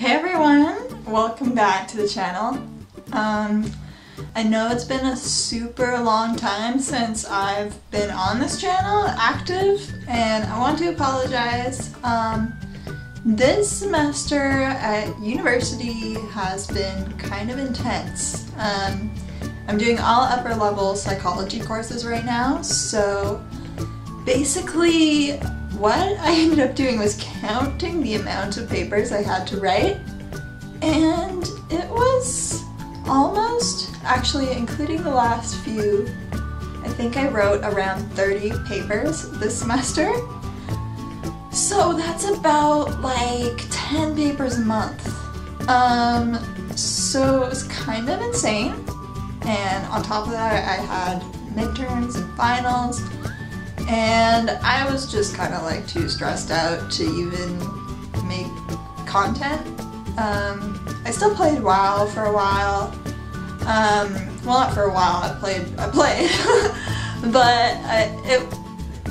Hey everyone! Welcome back to the channel. I know it's been a super long time since I've been on this channel active, and I want to apologize. This semester at university has been kind of intense. I'm doing all upper level psychology courses right now, so basically what I ended up doing was counting the amount of papers I had to write, and it was almost, actually including the last few, I think I wrote around 30 papers this semester. So that's about like 10 papers a month. So it was kind of insane, and on top of that I had midterms and finals, and I was just kind of like too stressed out to even make content. I still played WoW for a while. Well, not for a while, I played, but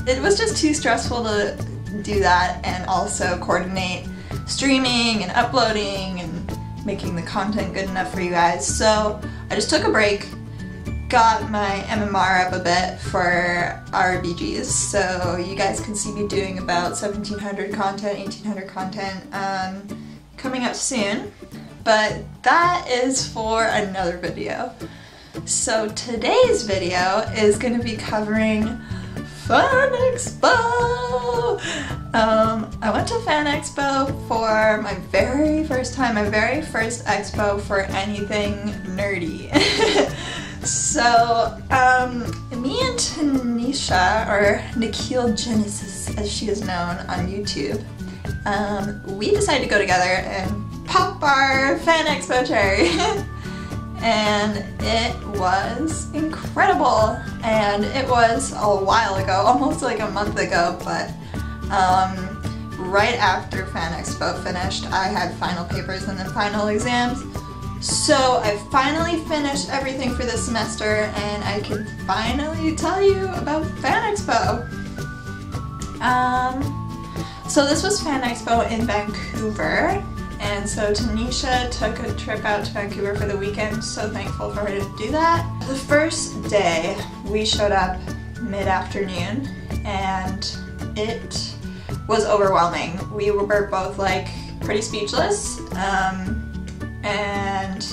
it was just too stressful to do that and also coordinate streaming and uploading and making the content good enough for you guys. So I just took a break, got my MMR up a bit for RBGs, so you guys can see me doing about 1700 content, 1800 content coming up soon. But that is for another video. So today's video is going to be covering Fan Expo! I went to Fan Expo for my very first time, my very first expo for anything nerdy. So, me and Tanisha, or Nikhil Genesis as she is known on YouTube, we decided to go together and pop our Fan Expo cherry. And it was incredible, and it was a while ago, almost like a month ago, but right after Fan Expo finished, I had final papers and then final exams. So I finally finished everything for this semester, and I can finally tell you about Fan Expo. So this was Fan Expo in Vancouver. And so Tanisha took a trip out to Vancouver for the weekend, so thankful for her to do that. The first day we showed up mid-afternoon, and it was overwhelming. We were both like pretty speechless, and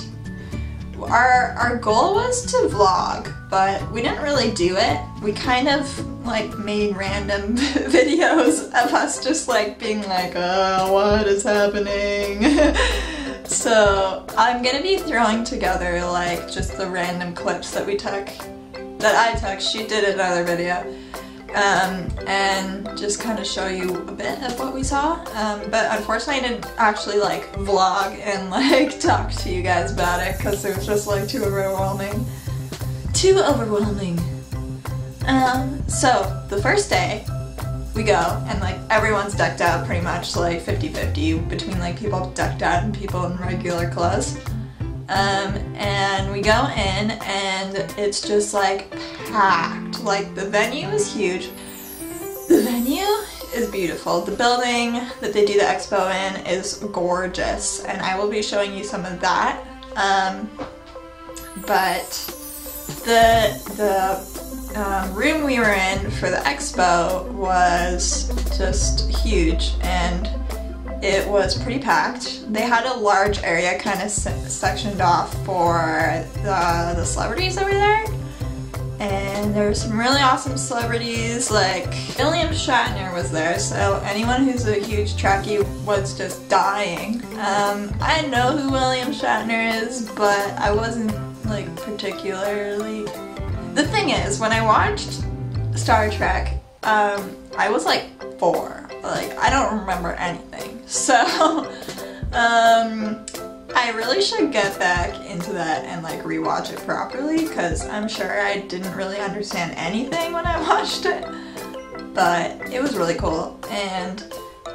our goal was to vlog, but we didn't really do it. We kind of like made random videos of us just like being like, oh, what is happening? So I'm gonna be throwing together like just the random clips that we took, that I took, she did another video, and just kind of show you a bit of what we saw. But unfortunately I didn't actually like vlog and like talk to you guys about it because it was just like too overwhelming. Too overwhelming. So the first day we go, and like everyone's decked out pretty much like 50-50 between like people decked out and people in regular clothes. And we go in and it's just like packed. Like the venue is huge. The venue is beautiful. The building that they do the expo in is gorgeous, and I will be showing you some of that. But the room we were in for the expo was just huge, and it was pretty packed. They had a large area kind of sectioned off for the celebrities over there, and there were some really awesome celebrities, like William Shatner was there, so anyone who's a huge Trekkie was just dying. I know who William Shatner is, but I wasn't like particularly. The thing is, when I watched Star Trek, I was like 4. Like, I don't remember anything. So, I really should get back into that and like rewatch it properly, because I'm sure I didn't really understand anything when I watched it. But it was really cool, and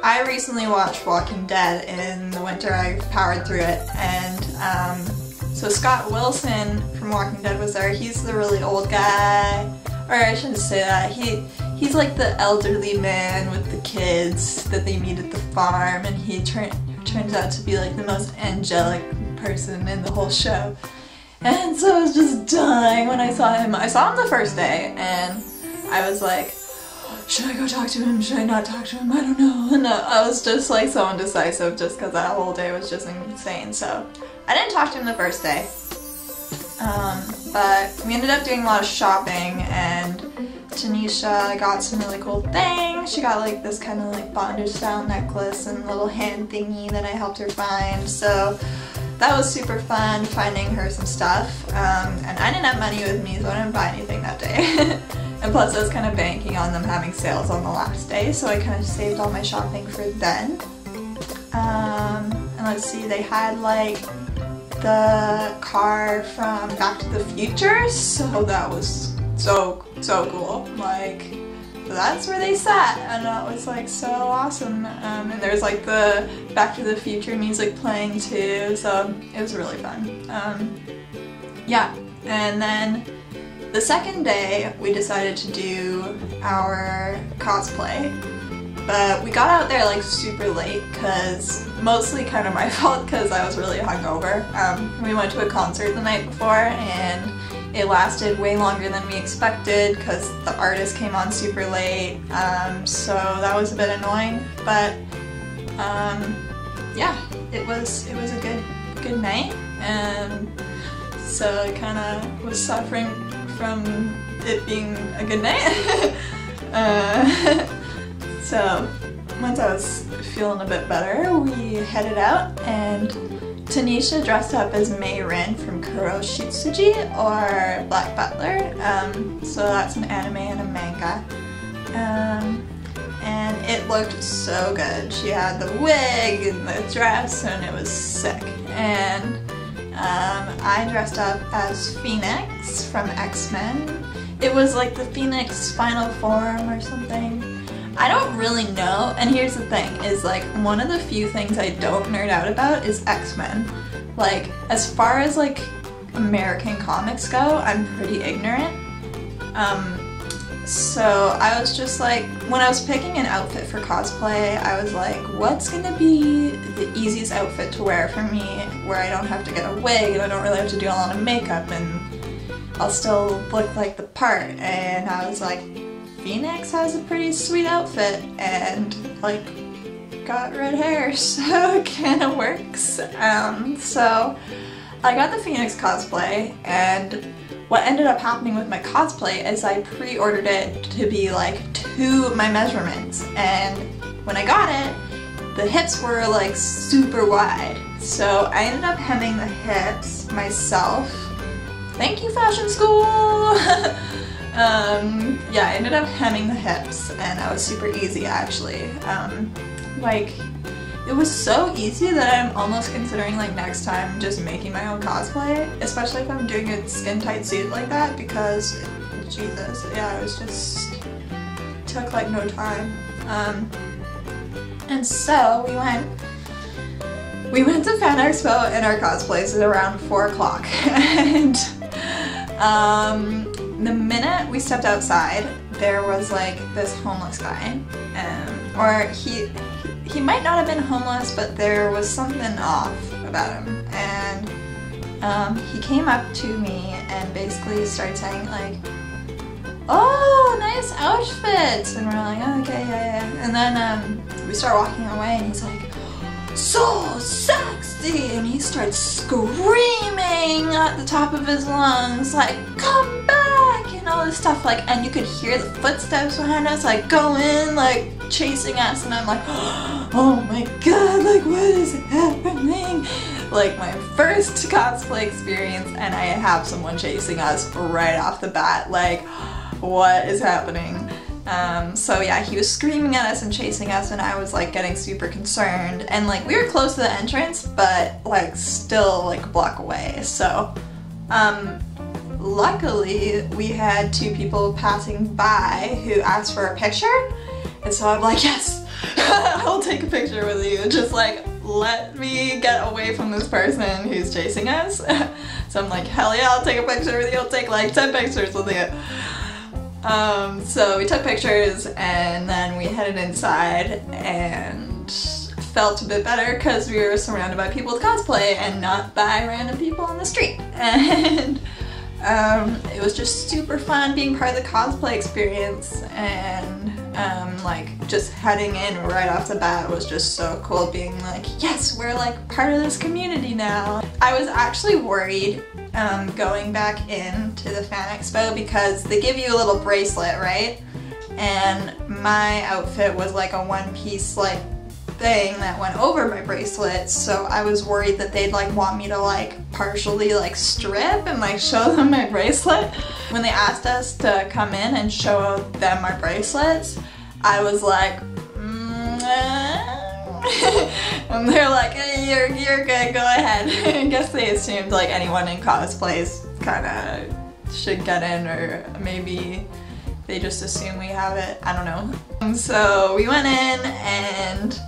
I recently watched Walking Dead in the winter. I powered through it, and so Scott Wilson from Walking Dead was there. He's the really old guy, or I shouldn't say that. He's like the elderly man with the kids that they meet at the farm, and he turns out to be like the most angelic person in the whole show. And so I was just dying when I saw him. I saw him the first day and I was like, should I go talk to him? Should I not talk to him? I don't know. And I was just like so indecisive just because that whole day was just insane. So I didn't talk to him the first day. But we ended up doing a lot of shopping and Tanisha got some really cool things. She got like this kind of like bondage style necklace and little hand thingy that I helped her find. So that was super fun finding her some stuff. And I didn't have money with me, so I didn't buy anything that day. And plus I was kind of banking on them having sales on the last day, so I kind of saved all my shopping for then. And let's see, they had like the car from Back to the Future, so that was so cool. Like, that's where they sat, and that was like so awesome. And there's like the Back to the Future music playing too, so it was really fun. Yeah, and then the second day we decided to do our cosplay, but we got out there like super late because mostly kind of my fault because I was really hungover. We went to a concert the night before and it lasted way longer than we expected because the artist came on super late, so that was a bit annoying, but yeah, it was a good night, and so I kind of was suffering from it being a good night. So once I was feeling a bit better, we headed out, and Tanisha dressed up as Mei Rin from Kuro Shitsuji, or Black Butler. So that's an anime and a manga. And it looked so good. She had the wig and the dress and it was sick. And I dressed up as Phoenix from X-Men. It was like the Phoenix final form or something. I don't really know, and here's the thing, is like one of the few things I don't nerd out about is X-Men. Like, as far as like American comics go, I'm pretty ignorant. So I was just like, when I was picking an outfit for cosplay, I was like, what's gonna be the easiest outfit to wear for me where I don't have to get a wig and I don't really have to do a lot of makeup and I'll still look like the part? And I was like, Phoenix has a pretty sweet outfit and like got red hair, so it kind of works. So I got the Phoenix cosplay, and what ended up happening with my cosplay is I pre-ordered it to be like to my measurements, and when I got it, the hips were like super wide. So I ended up hemming the hips myself. Thank you, fashion school! Yeah, I ended up hemming the hips, and that was super easy actually. Like, it was so easy that I'm almost considering like next time just making my own cosplay, especially if I'm doing a skin-tight suit like that, because Jesus, yeah, it was just took like no time. And so we went to Fan Expo in our cosplays at around 4 o'clock, and the minute we stepped outside, there was like this homeless guy, or he might not have been homeless, but there was something off about him, and he came up to me and basically started saying like, oh, nice outfit, and we're like, oh, okay, yeah, and then we start walking away, and he's like, so sexy, and he starts screaming at the top of his lungs like, come back, and all this stuff, like, and you could hear the footsteps behind us like going, like chasing us, and I'm like, oh my god, like what is happening? Like my first cosplay experience, and I have someone chasing us right off the bat, like what is happening? So yeah, he was screaming at us and chasing us, and I was like getting super concerned, and like we were close to the entrance, but like still like a block away. So luckily we had 2 people passing by who asked for a picture, and so I'm like, yes, I'll take a picture with you, just like let me get away from this person who's chasing us. So I'm like, hell yeah, I'll take a picture with you, I'll take like 10 pictures with you. So we took pictures, and then we headed inside, and felt a bit better because we were surrounded by people with cosplay and not by random people on the street. And it was just super fun being part of the cosplay experience, and like just heading in right off the bat was just so cool, being like, yes, we're like part of this community now. I was actually worried going back into the Fan Expo because they give you a little bracelet, right? And my outfit was like a one-piece like thing that went over my bracelet, so I was worried that they'd like want me to like partially like strip and like show them my bracelet. When they asked us to come in and show them our bracelets, I was like, and they're like, hey, you're good, go ahead. I guess they assumed like anyone in cosplays kind of should get in, or maybe they just assume we have it, I don't know. So we went in, and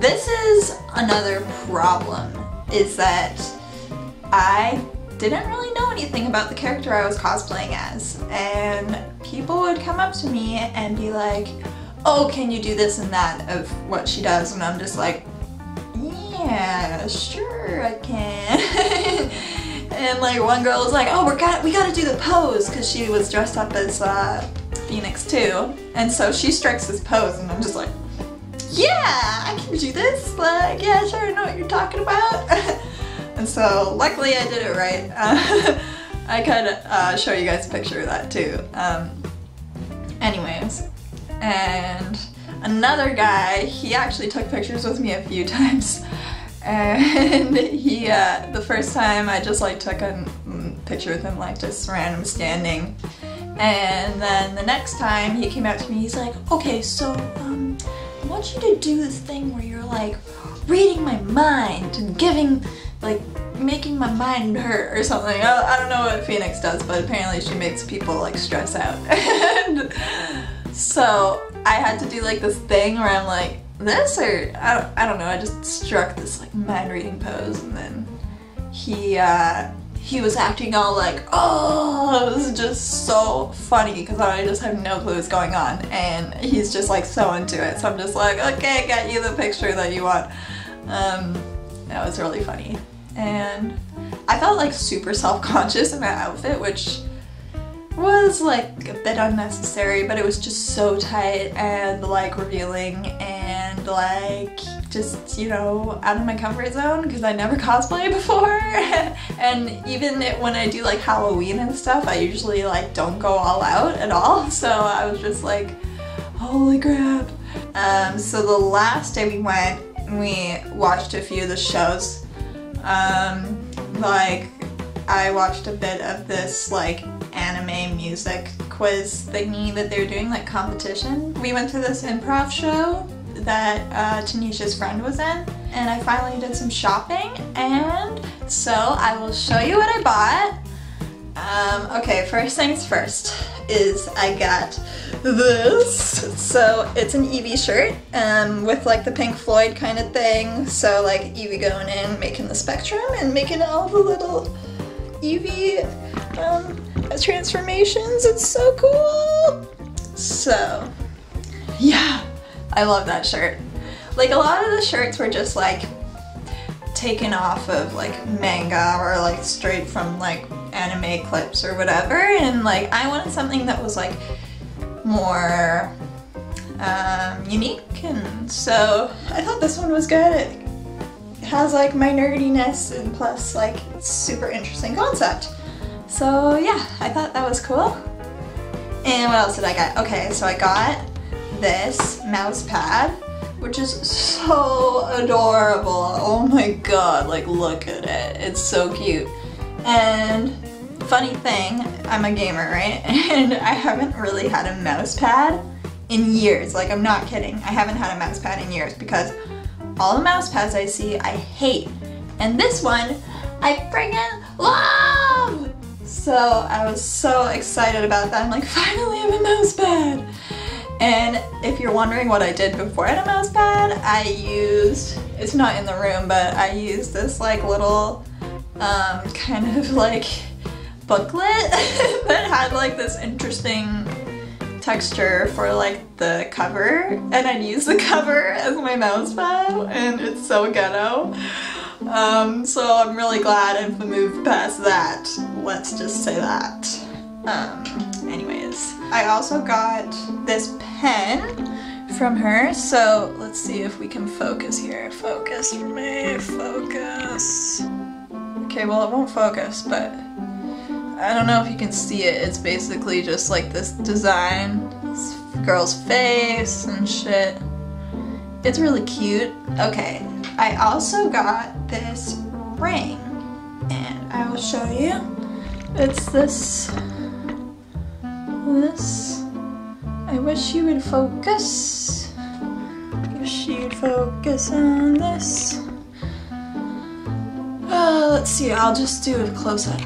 this is another problem, is that I didn't really know anything about the character I was cosplaying as, and people would come up to me and be like, oh, can you do this and that of what she does? And I'm just like, yeah, sure I can. And like one girl was like, oh, we gotta do the pose, because she was dressed up as Phoenix too, and so she strikes this pose, and I'm just like, yeah, I can do this, like, yeah, sure, I know what you're talking about. And so luckily I did it right. I could show you guys a picture of that too. Anyways, and another guy, he actually took pictures with me a few times, and he, the first time I just like took a picture with him, like just random standing, and then the next time he came out to me, he's like, okay, so I want you to do this thing where you're like reading my mind and giving, like, making my mind hurt or something. I don't know what Phoenix does, but apparently she makes people like stress out. And so I had to do like this thing where I'm like, this, or I don't know, I just struck this like mind reading pose, and then he was acting all like, oh, it was just so funny because I just have no clue what's going on, and he's just like so into it, so I'm just like, okay, got you the picture that you want. That was really funny, and I felt like super self-conscious in my outfit, which was like a bit unnecessary, but it was just so tight and like revealing and like just, you know, out of my comfort zone because I never cosplayed before. And even when I do like Halloween and stuff, I usually like don't go all out at all, so I was just like, holy crap. So the last day we went, we watched a few of the shows. Like I watched a bit of this like anime music quiz thingy that they're doing, like competition. We went to this improv show that Tanisha's friend was in, and I finally did some shopping, and so I will show you what I bought. Okay, first things first is I got this. So it's an Eevee shirt with like the Pink Floyd kind of thing, so like Eevee going in, making the spectrum and making all the little Eevee transformations. It's so cool. So yeah, I love that shirt. Like a lot of the shirts were just like taken off of like manga or like straight from like anime clips or whatever, and like I wanted something that was like more unique, and so I thought this one was good. It has like my nerdiness and plus like it's super interesting concept. So yeah, I thought that was cool. And what else did I get? Okay, so I got this mouse pad, which is so adorable. Oh my god, like look at it. It's so cute. And funny thing, I'm a gamer, right? And I haven't really had a mouse pad in years. Like I'm not kidding. I haven't had a mouse pad in years because all the mouse pads I see I hate. And this one I friggin' love! So I was so excited about that. I'm like, finally I have a mouse pad! And if you're wondering what I did before I had a mouse pad, I used, it's not in the room, but I used this like little kind of like booklet that had like this interesting texture for like the cover, and I'd use the cover as my mouse pad, and it's so ghetto. So I'm really glad I've moved past that. Let's just say that. Anyways, I also got this pen from her, so let's see if we can focus here. Focus for me, focus. Okay, well it won't focus, but I don't know if you can see it. It's basically just like this design, this girl's face and shit. It's really cute. Okay, I also got this ring, and I will show you. It's this. I wish you would focus. Wish you'd focus on this. Let's see, I'll just do a close-up.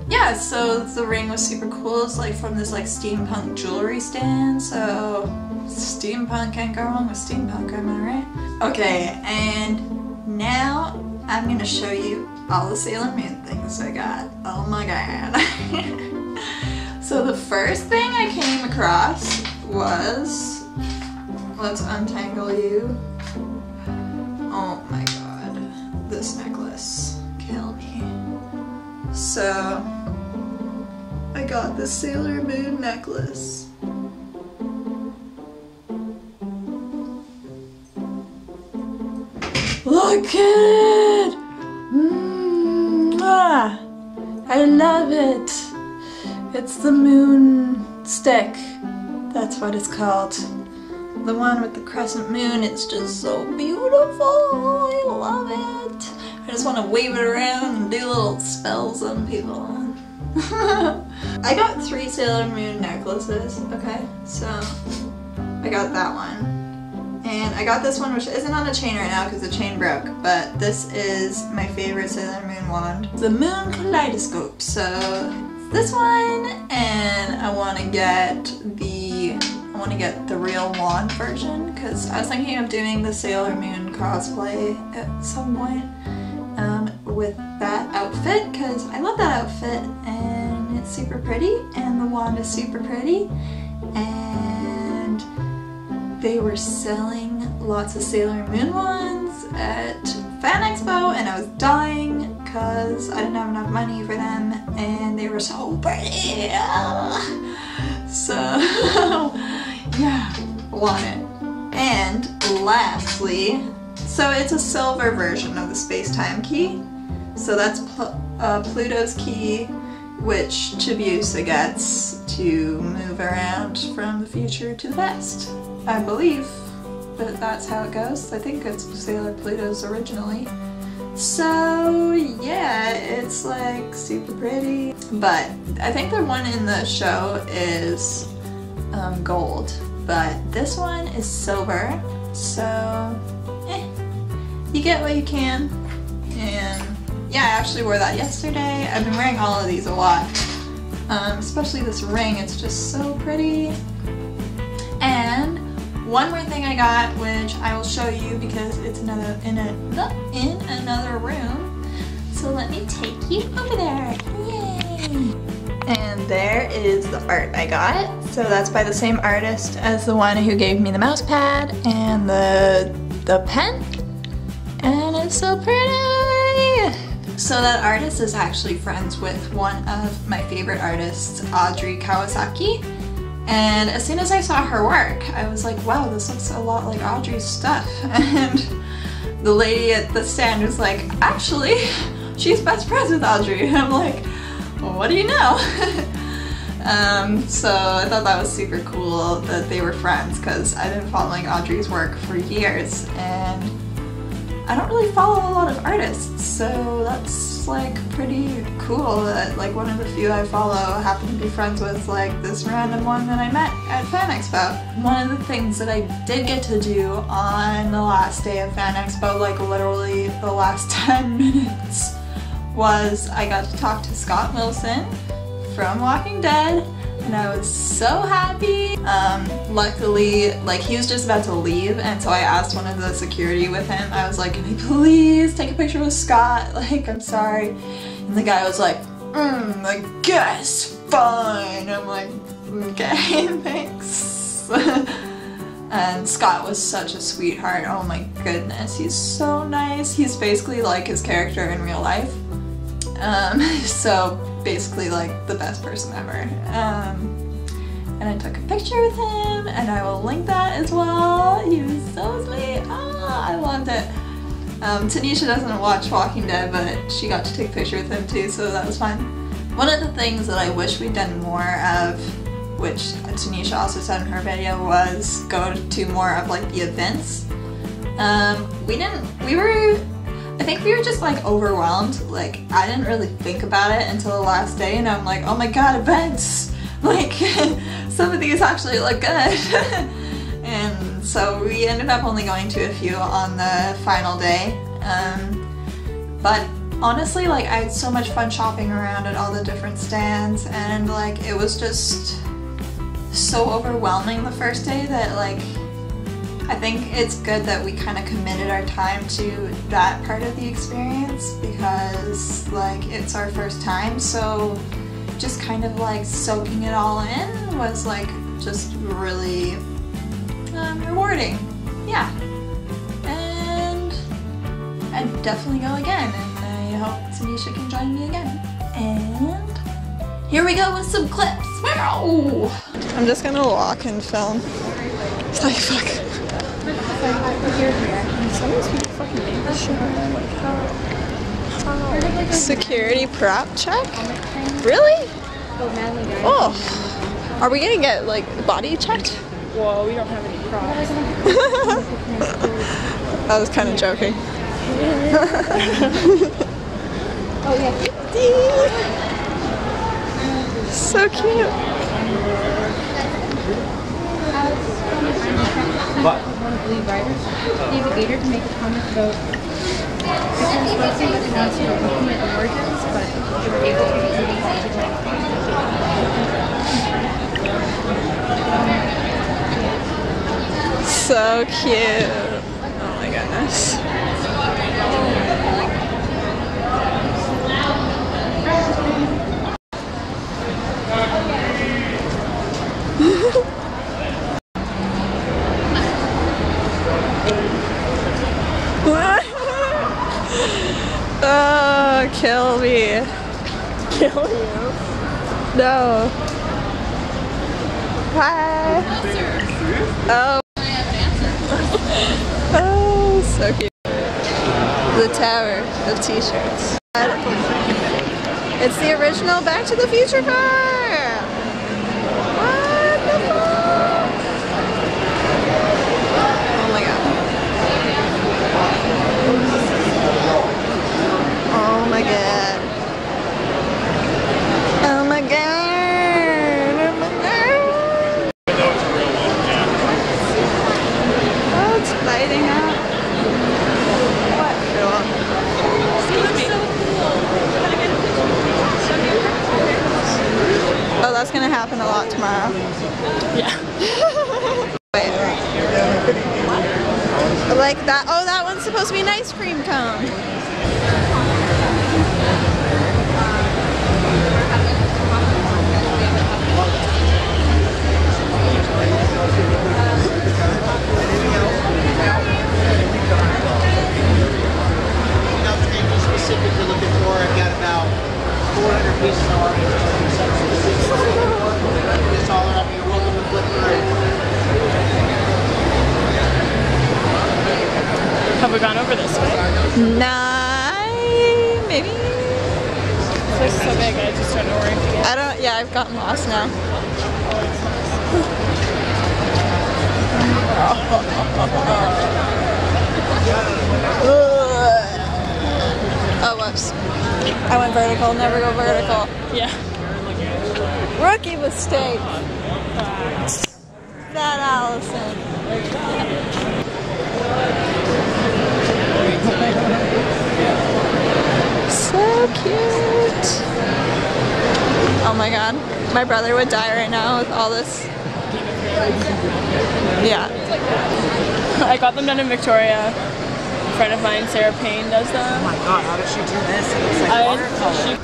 Yeah, so the ring was super cool. It's like from this like steampunk jewelry stand, so steampunk, can't go wrong with steampunk, am I right? Okay, and now I'm gonna show you all the Sailor Moon things I got. Oh my god. So the first thing I came across was, let's untangle you. Oh my god, this necklace, kill me. So I got the Sailor Moon necklace. Look at it! I love it! It's the moon stick. That's what it's called. The one with the crescent moon. It's just so beautiful. I love it. I just want to wave it around and do little spells on people. I got 3 Sailor Moon necklaces, okay? So I got that one. And I got this one, which isn't on a chain right now because the chain broke, but this is my favorite Sailor Moon wand. The Moon Kaleidoscope. So it's this one, and I want to get the real wand version because I was thinking of doing the Sailor Moon cosplay at some point with that outfit because I love that outfit and it's super pretty and the wand is super pretty, and they were selling lots of Sailor Moon wands at Fan Expo and I was dying because I didn't have enough money for them and they were so pretty. So yeah, want it. And lastly, so it's a silver version of the space-time key. So that's Pluto's key, which Chibiusa gets to move around from the future to the past. I believe that that's how it goes. I think it's Sailor Pluto's originally. So yeah, it's like super pretty. But I think the one in the show is gold, but this one is silver. So you get what you can. And yeah, I actually wore that yesterday. I've been wearing all of these a lot. Especially this ring, it's just so pretty. And one more thing I got, which I will show you because it's in another room. So let me take you over there. Yay! And there is the art I got. So that's by the same artist as the one who gave me the mouse pad and the pen. And it's so pretty! So that artist is actually friends with one of my favorite artists, Audrey Kawasaki. And as soon as I saw her work, I was like, wow, this looks a lot like Audrey's stuff. And the lady at the stand was like, actually, she's best friends with Audrey. And I'm like, well, what do you know? So I thought that was super cool that they were friends because I've been following Audrey's work for years and I don't really follow a lot of artists, so that's like pretty cool that like one of the few I follow happen to be friends with like this random one that I met at Fan Expo. One of the things that I did get to do on the last day of Fan Expo, like literally the last 10 minutes, was I got to talk to Scott Wilson from Walking Dead, and I was so happy. Luckily, like he was just about to leave, and so I asked one of the security with him, I was like, can I please take a picture with Scott? Like, I'm sorry. And the guy was like, I guess fine. I'm like, okay, thanks. And Scott was such a sweetheart. Oh my goodness, he's so nice. He's basically like his character in real life. So basically like the best person ever. And I took a picture with him, and I will link that as well. He was so sweet. Oh, I loved it. Tanisha doesn't watch Walking Dead, but she got to take a picture with him too, so that was fun. One of the things that I wish we'd done more of, which Tanisha also said in her video, was go to more of like the events. I think we were just like overwhelmed. Like, I didn't really think about it until the last day, and I'm like, oh my god, events! Like, some of these actually look good. And so we ended up only going to a few on the final day. But honestly, like, I had so much fun shopping around at all the different stands, and like, it was just so overwhelming the first day that like, I think it's good that we kind of committed our time to that part of the experience, because like, it's our first time, so just kind of like soaking it all in was like just really rewarding. Yeah. And I'd definitely go again, and I hope Tanisha can join me again. And here we go with some clips. Wow! I'm just gonna walk and film. It's like, fuck. Security prop check? Really? Oh, are we gonna get like body checked? Well, we don't have any props. I was kind of joking. Oh yeah. So cute. One of the lead writers, David Gator, to make a comment about pictures posting that wants to looking at the origins, but they were able to So cute. Oh my goodness. Oh, kill me. kill you. No. Hi. Oh. Oh, so cute. The tower of t-shirts. It's the original Back to the Future car! What the fuck? Oh my god. Oh my god. Oh my god. Oh my god. Oh, it's biting out. What? Oh, that's gonna happen a lot tomorrow. Yeah. Wait. Like that. Oh, that one's supposed to be an ice cream cone. Specific you're looking for, I've got about 400 pieces of art. This all up, you're welcome to flip through. Have we gone over this way? Nine, maybe? This is so big, I just don't know where to get. I don't, yeah, I've gotten lost now. Oh, whoops. I went vertical, never go vertical. Yeah. Rookie mistake. That Allison. So cute. Oh my god. My brother would die right now with all this. Yeah. I got them done in Victoria. A friend of mine, Sarah Payne, does them. Oh my god, how does she do this? It looks like watercolor.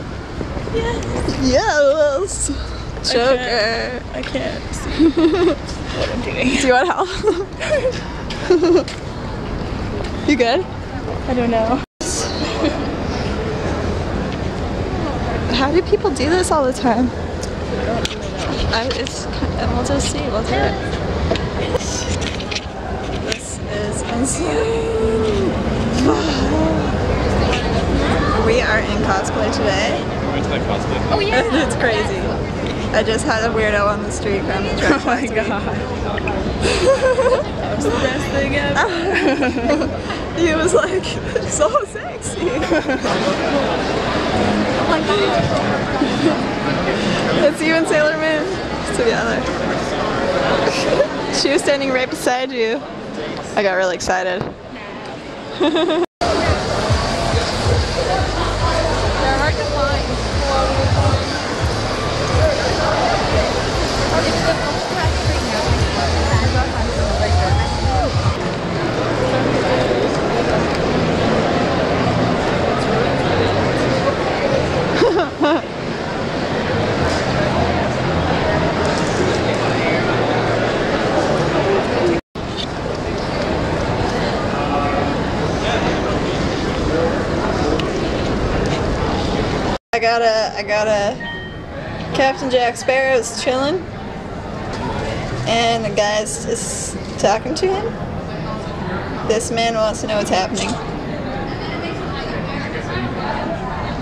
Yes! Joker! I can't see what I'm doing. Do you want help? You good? I don't know. How do people do this all the time? We'll just see. We'll do it. This is insane. We are in cosplay today. Oh yeah! It's crazy. I just had a weirdo on the street come to try. Oh my god. That was the best thing ever. He was like, so sexy. Oh my god. It's you and Sailor Moon together. She was standing right beside you. I got really excited. I got a Captain Jack Sparrow's chilling, and the guy's just talking to him. This man wants to know what's happening.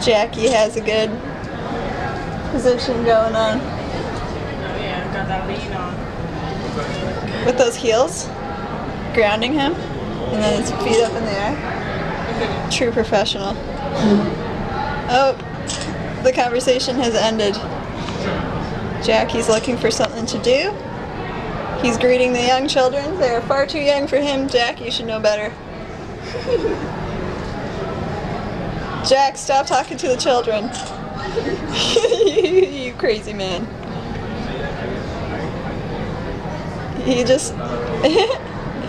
Jackie has a good position going on. Yeah, got that lead on. With those heels, grounding him, and then his feet up in the air. True professional. Oh. The conversation has ended. Jackie's looking for something to do. He's greeting the young children. They are far too young for him. Jack, you should know better. Jack, stop talking to the children. You crazy man. He just...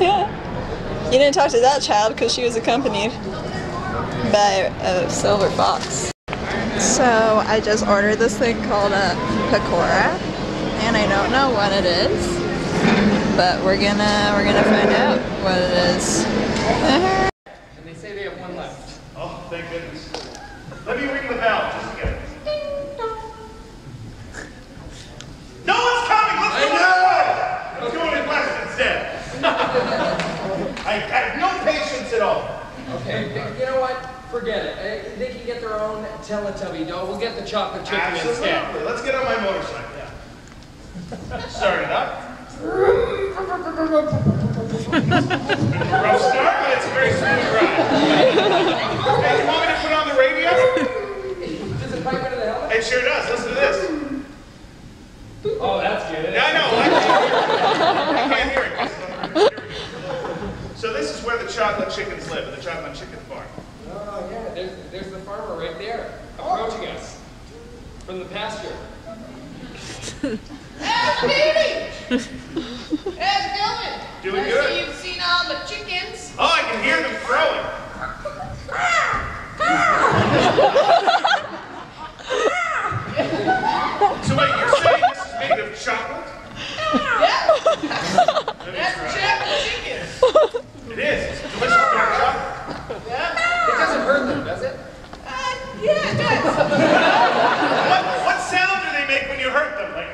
Yeah. You didn't talk to that child because she was accompanied by a silver fox. So I just ordered this thing called a pakora, and I don't know what it is, but we're gonna find out what it is. And they say they have one left. Oh, thank goodness. Let me ring the bell just to get it. No one's coming! Let's go inside! Let's go in west instead. I have no patience at all. Okay, you know what? Forget it. They can get their own Teletubby doll. We'll get the chocolate chicken Absolutely. instead. Let's get on my motorcycle. Start it up. Rough start, but it's a very smooth ride. Hey, you want me to put on the radio? Does it pipe into the helmet? It sure does. Listen to this. Oh, that's good. Yeah, I know. I can't hear it. So this is where the chocolate chickens live, at the chocolate chicken farm. Oh, yeah. There's the farmer right there, approaching us from the pasture. How's it going? Doing I good. see you've seen all the chickens. Oh, I can hear them crowing. So wait, you're saying this is made of chocolate? Yeah, Let me that's try. chocolate chicken. It is. It's delicious dark chocolate. Yeah, It doesn't hurt them, does it? yeah, it does. What sound do they make when you hurt them? Like,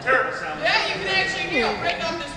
terrible sound. Yeah, you can actually hear them break up this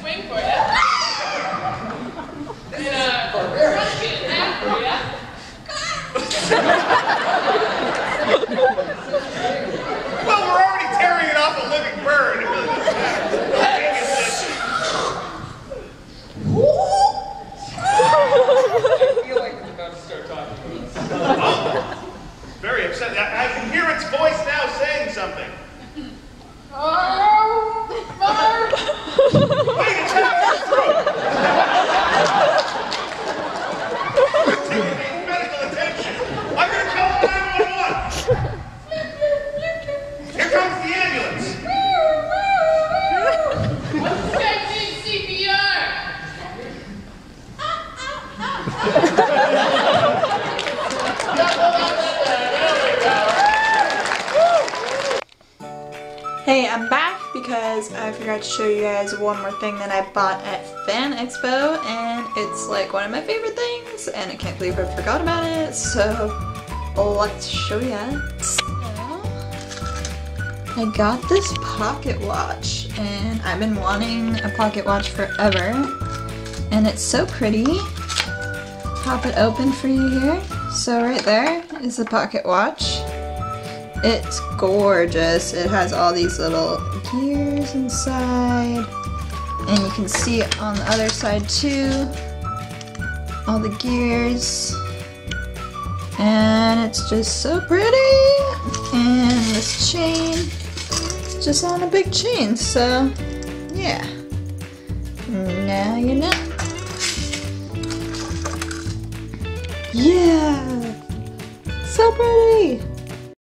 Hey, I'm back because I forgot to show you guys one more thing that I bought at Fan Expo, and it's like one of my favorite things, and I can't believe I forgot about it, so let's show you. So, I got this pocket watch, and I've been wanting a pocket watch forever, and it's so pretty. Pop it open for you here. So right there is the pocket watch. It's gorgeous. It has all these little gears inside, and you can see it on the other side too, all the gears, and it's just so pretty. And this chain is just on a big chain, so yeah, now you know. Yeah, so pretty.